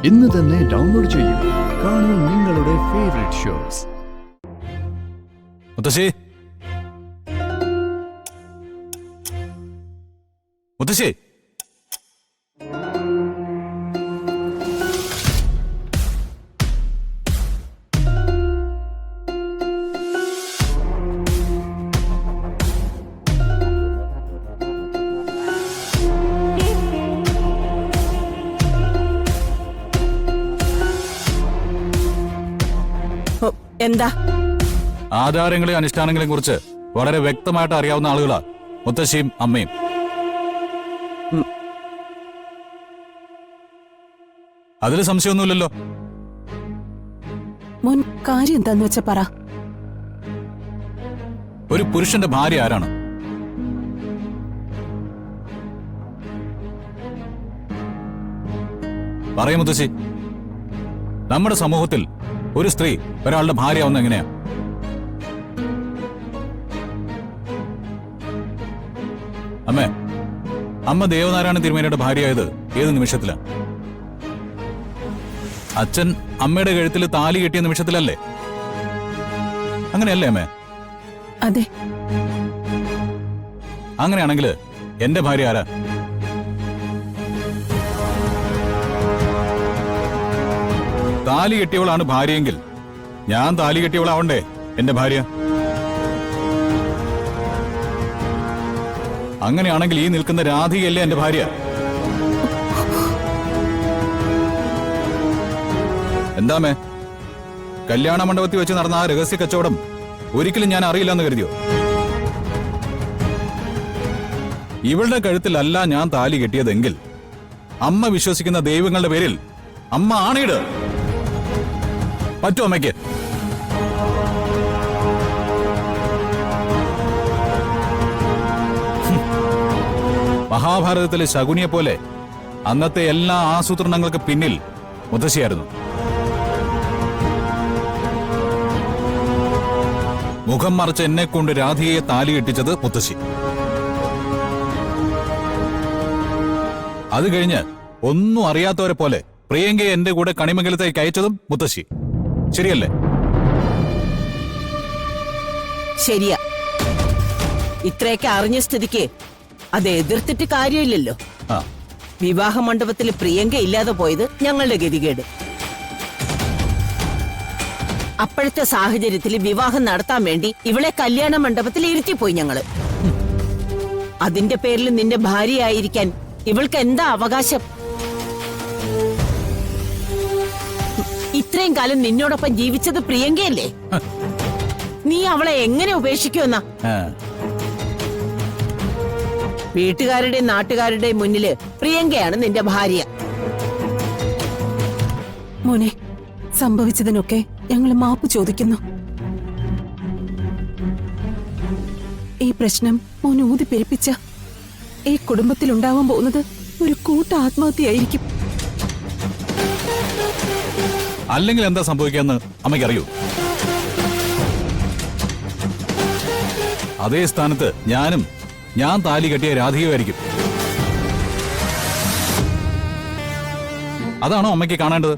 ഇന്ന് തന്നെ ഡൗൺലോഡ് ചെയ്യൂ. കാണൂ നിങ്ങളുടെ ഫേവറേറ്റ് ഷോസ്. മുത്തശ്ശി, മുത്തശ്ശി, എന്താ? ആചാരങ്ങളെയും അനുഷ്ഠാനങ്ങളെയും കുറിച്ച് വളരെ വ്യക്തമായിട്ട് അറിയാവുന്ന ആളുകളാ മുത്തശ്ശിയും അമ്മയും. അതിൽ സംശയമൊന്നുമില്ലല്ലോ. മോൻ കാര്യം എന്താന്ന് വെച്ചാ പറ. ഒരു പുരുഷന്റെ ഭാര്യ ആരാണ്? പറയും മുത്തശ്ശി. നമ്മുടെ സമൂഹത്തിൽ ഒരു സ്ത്രീ ഒരാളുടെ ഭാര്യയാവുന്ന എങ്ങനെയാ? അമ്മ ദേവനാരായണ തിരുമേനിയുടെ ഭാര്യയായത് ഏത് നിമിഷത്തിലാണ്? അച്ഛൻ അമ്മയുടെ കഴുത്തിൽ താലി കെട്ടിയ നിമിഷത്തിലല്ലേ? അങ്ങനെയല്ലേ അമ്മേ? അതെ. അങ്ങനെയാണെങ്കിൽ എന്റെ ഭാര്യ ആരാ? താലി കെട്ടിയവളാണ് ഭാര്യയെങ്കിൽ ഞാൻ താലി കെട്ടിയവളാവണ്ടേ എന്റെ ഭാര്യ? അങ്ങനെയാണെങ്കിൽ ഈ നിൽക്കുന്ന രാധികയല്ലേ എന്റെ ഭാര്യ? എന്താമേ, കല്യാണ മണ്ഡപത്തിൽ വെച്ച് നടന്ന ആ രഹസ്യ കച്ചവടം ഒരിക്കലും ഞാൻ അറിയില്ലെന്ന് കരുതിയോ? ഇവളുടെ കഴുത്തിലല്ല ഞാൻ താലി കെട്ടിയതെങ്കിൽ അമ്മ വിശ്വസിക്കുന്ന ദൈവങ്ങളുടെ പേരിൽ അമ്മ ആണയിട്. പറ്റോ അമ്മയ്ക്ക്? മഹാഭാരതത്തിലെ ശകുനിയെ പോലെ അന്നത്തെ എല്ലാ ആസൂത്രണങ്ങൾക്ക് പിന്നിൽ മുത്തശ്ശിയായിരുന്നു. മുഖം മറച്ച് എന്നെ കൊണ്ട് രാധികയെ താലി കെട്ടിച്ചത് മുത്തശ്ശി. അത് കഴിഞ്ഞ് ഒന്നും അറിയാത്തവരെ പോലെ പ്രിയങ്കയെ എന്റെ കൂടെ കണിമംഗലത്തേക്ക് അയച്ചതും മുത്തശ്ശി. ശരിയല്ലേ? ശരിയാ. ഇത്രയൊക്കെ അറിഞ്ഞ സ്ഥിതിക്ക് അത് എതിർത്തിട്ട് കാര്യമില്ലല്ലോ. വിവാഹ മണ്ഡപത്തിൽ പ്രിയങ്ക ഇല്ലാതെ പോയത് ഞങ്ങളുടെ ഗതികേട്. അപ്പോഴത്തെ സാഹചര്യത്തിൽ വിവാഹം നടത്താൻ വേണ്ടി ഇവളെ കല്യാണ മണ്ഡപത്തിൽ ഇരുത്തിപ്പോയി ഞങ്ങള്. അതിന്റെ പേരിൽ നിന്റെ ഭാര്യയായിരിക്കാൻ ഇവൾക്ക് എന്താ അവകാശം? ഇത്രയും കാലം നിന്നോടൊപ്പം ജീവിച്ചത് പ്രിയങ്കയല്ലേ? നീ അവളെ എങ്ങനെ ഉപേക്ഷിക്കുമെന്നാ? വീട്ടുകാരുടെയും നാട്ടുകാരുടെയും മുന്നില് പ്രിയങ്കയാണ് നിന്റെ ഭാര്യ. മോനെ, സംഭവിച്ചതിനൊക്കെ ഞങ്ങൾ മാപ്പ് ചോദിക്കുന്നു. ഈ പ്രശ്നം മോനെ ഊതിപ്പെരിപ്പിച്ച ഈ കുടുംബത്തിൽ ഉണ്ടാവാൻ പോകുന്നത് ഒരു കൂട്ട ആത്മഹത്യയായിരിക്കും. അല്ലെങ്കിൽ എന്താ സംഭവിക്കാന്ന് അമ്മയ്ക്കറിയൂ? അതേ സ്ഥാനത്ത് ഞാൻ താലി കെട്ടിയ രാധികയായിരിക്കും. അതാണോ അമ്മയ്ക്ക് കാണേണ്ടത്?